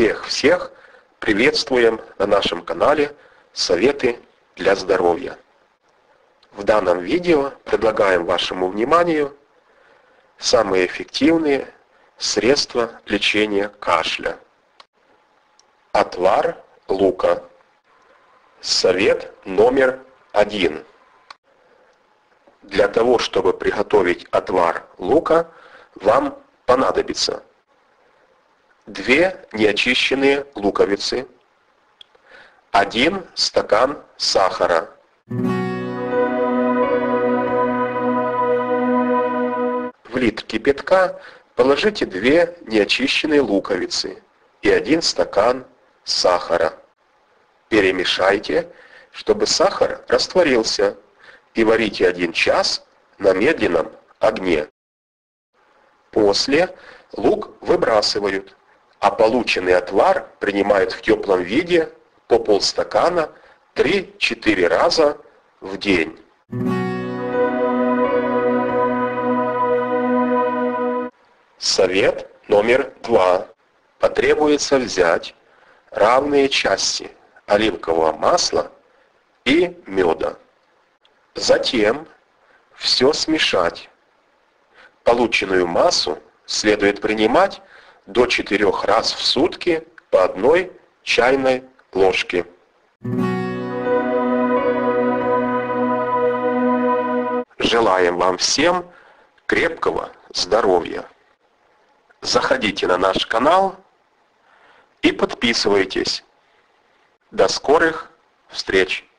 Всех приветствуем на нашем канале «Советы для здоровья». В данном видео предлагаем вашему вниманию самые эффективные средства лечения кашля. Отвар лука. Совет номер 1. Для того, чтобы приготовить отвар лука, вам понадобится 2 неочищенные луковицы, 1 стакан сахара, в литр кипятка положите 2 неочищенные луковицы и 1 стакан сахара. Перемешайте, чтобы сахар растворился, и варите 1 час на медленном огне. После лук выбрасывают, а полученный отвар принимают в теплом виде по полстакана 3-4 раза в день. Совет номер 2. Потребуется взять равные части оливкового масла и меда. Затем все смешать. Полученную массу следует принимать до 4 раз в сутки по 1 чайной ложке. Желаем вам всем крепкого здоровья. Заходите на наш канал и подписывайтесь. До скорых встреч!